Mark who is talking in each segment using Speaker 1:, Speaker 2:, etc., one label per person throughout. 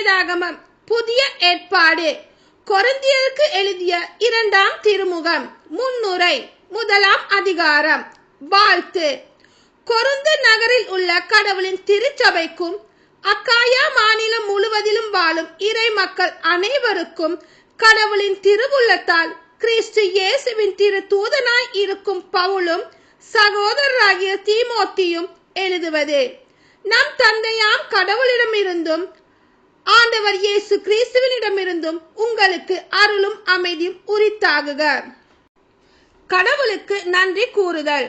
Speaker 1: வேதாகமம் புதிய ஏற்பாடு கொரிந்தியருக்கு எழுதிய 2ஆம் திருமுகம் முன்னுரை 1ஆம் அதிகாரம் வாழ்த்து. கொரிந்து நகரில் உள்ள கடவுளின் திருச்சபைக்கும் அக்காயா மாநிலம் முழுவதிலும் வாழும் இறை மக்கள் அனைவருக்கும் கடவுளின் திருவுள்ளத்தால் கிறிஸ்து இயேசுவின் திரு தூதனாய் இருக்கும் பவுலும் சகோதரராகிய தீமோத்தியும் எழுதுவது. நம் தந்தையாம் கடவுளிடமிருந்தும் ஆண்டவர் இயேசு கிறிஸ்துவினிடமிருந்தும் உங்களுக்கு அருளும் அமைதியும் உரித்தாகுக. கடவுளுக்கு நன்றி கூறுதல்.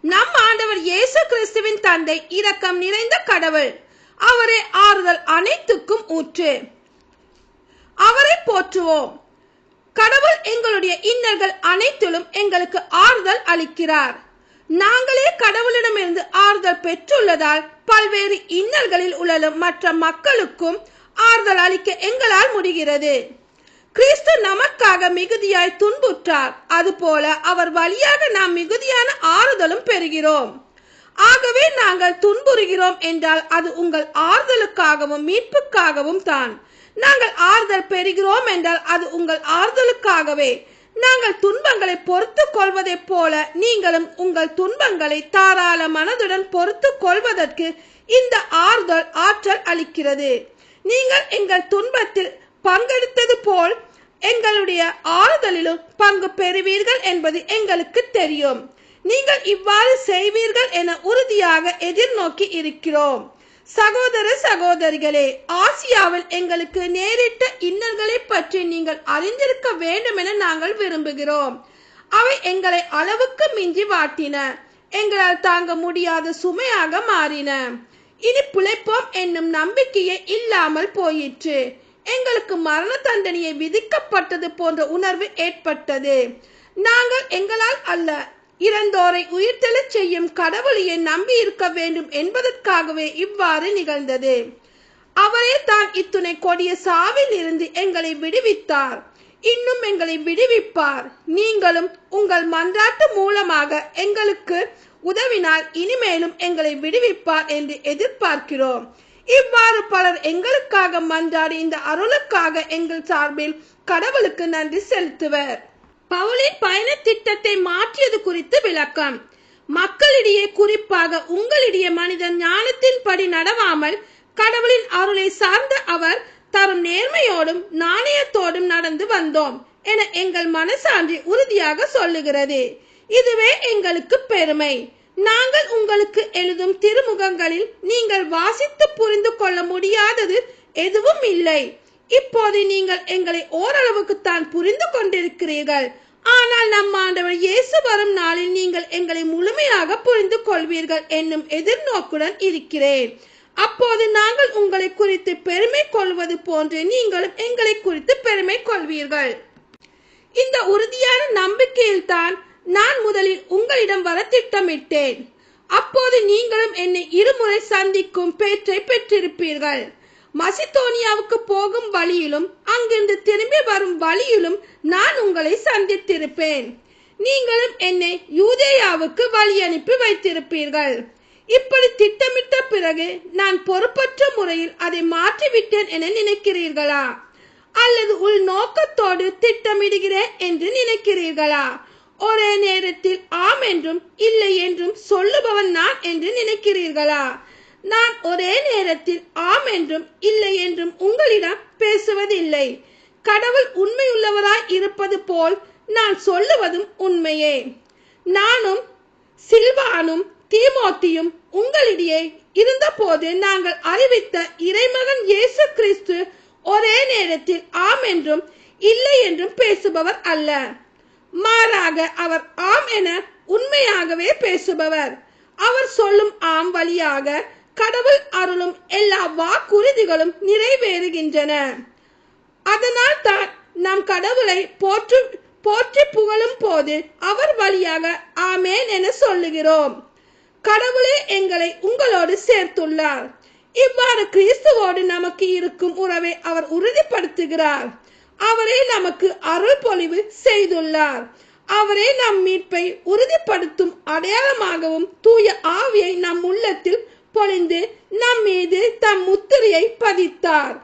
Speaker 1: நம் ஆண்டவர் இயேசு கிறிஸ்துவின் தந்தை இரக்கம் நிறைந்த கடவுள். அவரே ஆறுதல் அனைத்துக்கும் ஊற்று. அவரை போற்றுவோம். கடவுள் எங்களுடைய இன்னல்கள் அனைத்திலும் எங்களுக்கு ஆறுதல் அளிக்கிறார். நாங்களே கடவுளிடமிருந்து ஆறுதல் பெற்றுள்ளதால் பல்வேறு இன்னல்களில் உழலும் மற்ற மக்களுக்கும் ஆறுதல் அளிக்க எங்களால் முடிகிறது. கிறிஸ்து நமக்காக மிகுதியாய் துன்புற்றார். அதுபோல அவர் வழியாக நாம் மிகுதியான ஆறுதலும் பெறுகிறோம். ஆகவே நாங்கள் துன்புறுகிறோம் என்றால் அது உங்கள் ஆறுதலுக்காகவும் மீட்புக்காகவும் தான். நாங்கள் ஆறுதல் பெறுகிறோம் என்றால் அது உங்கள் ஆறுதலுக்காகவே. நாங்கள் துன்பங்களை பொறுத்து கொள்வதைப் போல நீங்களும் உங்கள் துன்பங்களை தாராள மனதுடன் பொறுத்து கொள்வதற்கு இந்த ஆறுதல் ஆற்றல் அளிக்கிறது. நீங்கள் எங்கள் துன்பத்தில் பங்கெடுத்தது போல் எங்களுடைய ஆறுதலிலும் பங்கு பெறுவீர்கள் என்பது எங்களுக்கு தெரியும். நீங்கள் இவ்வாறு செய்வீர்கள் என உறுதியாக எதிர்நோக்கி இருக்கிறோம். சகோதர சகோதரிகளே, ஆசியாவில் எங்களுக்கு நேரிட்ட இன்னல்களை பற்றி நீங்கள் அறிந்திருக்க வேண்டும் என நாங்கள் விரும்புகிறோம். அவை எங்களை அளவுக்கு மிஞ்சி வாட்டின. எங்களால் தாங்க முடியாத சுமையாக மாறின. இனி பிழைப்போம் என்னும் நம்பிக்கையே இல்லாமல் போயிற்று. எங்களுக்கு மரண தண்டனையை விதிக்கப்பட்டது போன்ற உணர்வு ஏற்பட்டது. நாங்கள் எங்களால் அல்ல, இறந்தோரை உயிர்த்தெழச் செய்யும் கடவுளையே நம்பி இருக்க வேண்டும் என்பதற்காகவே இவ்வாறு நிகழ்ந்தது. அவரே தான் இத்துணை கொடிய சாவில் இருந்து எங்களை விடுவித்தார். இன்னும் எங்களை விடுவிப்பார். நீங்களும் உங்கள் மன்றாட்டு மூலமாக எங்களுக்கு உதவினால் இனிமேலும் எங்களை விடுவிப்பார் என்று எதிர்பார்க்கிறோம். இவ்வாறு பலர் எங்களுக்காக மன்றாடி இந்த அருளுக்காக எங்கள் சார்பில் கடவுளுக்கு நன்றி செலுத்துவர். பவுலின் பயண திட்டத்தை மாற்றியது குறித்து விளக்கம். மக்களிடையே, குறிப்பாக உங்களிடையே மனிதன் ஞானத்தின்படி நடவாமல் கடவுளின் அருளை சார்ந்த அவர் தரும் நேர்மையோடும் நாணயத்தோடும் நடந்து வந்தோம் என எங்கள் மனசான்றி உறுதியாக சொல்லுகிறது. இதுவே எங்களுக்கு பெருமை. நாங்கள் உங்களுக்கு எழுதும் திருமுகங்களில் நீங்கள் வாசித்து புரிந்து கொள்ள முடியாதது எதுவும் இல்லை. இப்போது நீங்கள் எங்களை ஓரளவுக்கு தான் புரிந்து கொண்டிருக்கிறீர்கள். ஆனால் நம் ஆண்டவர் இயேசு வரும் நாளில் நீங்கள் எங்களை முழுமையாக புரிந்து கொள்வீர்கள் என்னும் எதிர்நோக்குடன் இருக்கிறேன். அப்போது நாங்கள் உங்களை குறித்து பெருமை கொள்வது போன்று நீங்களும் எங்களை குறித்து பெருமை கொள்வீர்கள். இந்த உறுதியான நம்பிக்கையில் தான் நான் முதலில் உங்களிடம் வர திட்டமிட்டேன். அப்போது நீங்களும் என்னை இருமுறை சந்திக்கும் பேற்றை பெற்றிருப்பீர்கள். மசிதோனியாவுக்கு போகும் வழியிலும் அங்கிருந்து திரும்பி வரும் வழியிலும் நான் உங்களை சந்தித்திருப்பேன். நீங்களும் என்னை யூதேயாவுக்கு வழி அனுப்பி வைத்திருப்பீர்கள். இப்படி திட்டமிட்ட பிறகு நான் பொறுப்பற்ற முறையில் அதை மாற்றிவிட்டேன் என நினைக்கிறீர்களா? அல்லது உள் நோக்கத்தோடு திட்டமிடுகிறேன் என்று நினைக்கிறீர்களா? ஒரே நேரத்தில் ஆம் என்றும் இல்லை என்றும் சொல்லுபவன் நான் என்று நினைக்கிறீர்களா? நான் ஒரே நேரத்தில் ஆம் என்றும் இல்லை என்றும் உங்களிடம் பேசுவதில்லை. கடவுள் உண்மையுள்ளவராய் இருப்பது போல் நான் சொல்லுவதும் உண்மையே. நானும் சில்வானும் தீமோத்தியும் உங்களிடையே இருந்தபோது நாங்கள் அறிவித்த இறைமகன் இயேசு கிறிஸ்து ஒரே நேரத்தில் ஆம் என்றும் இல்லை என்றும் பேசுபவர் அல்ல. மாறாக அவர் ஆம் என உண்மையாகவே பேசுபவர். அவர் சொல்லும் ஆம் வழியாக கடவுள் அருளும் எல்லா வாக்குறுதிகளும் நிறைவேறுகின்றன. அதனால் தான் நாம் கடவுளை போற்றி புகழும் போது அவர் வழியாக ஆமேன் என சொல்லுகிறோம். கடவுளே எங்களை உங்களோடு சேர்த்துள்ளார். இவ்வாறு கிறிஸ்துவோடு நமக்கு இருக்கும் உறவை அவர் உறுதிப்படுத்துகிறார். அவரே நமக்கு அருள் பொழிவு செய்துள்ளார். அவரே நம் மீட்பை உறுதிப்படுத்தும் அடையாளமாகவும் தூய ஆவியை நம் உள்ளத்தில் பொழிந்து நம் மீது தம் முத்திரையை பதித்தார்.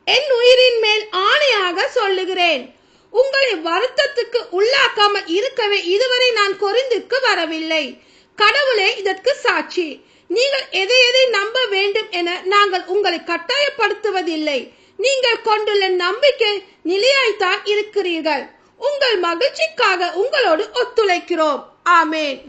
Speaker 1: என் உயிரின் மேல் ஆணையாக சொல்லுகிறேன். உங்களை வருத்தத்துக்கு உள்ளாக்காமல் இருக்கவே இதுவரை நான் கொரிந்துக்கு வரவில்லை. கடவுளே இதற்கு சாட்சி. நீங்கள் எதை எதை நம்ப வேண்டும் என நாங்கள் உங்களை கட்டாயப்படுத்துவதில்லை. நீங்கள் கொண்டுள்ள நம்பிக்கை நிலையாய்த்தான் இருக்கிறீர்கள். உங்கள் மகிழ்ச்சிக்காக உங்களோடு ஒத்துழைக்கிறோம். ஆமேன்.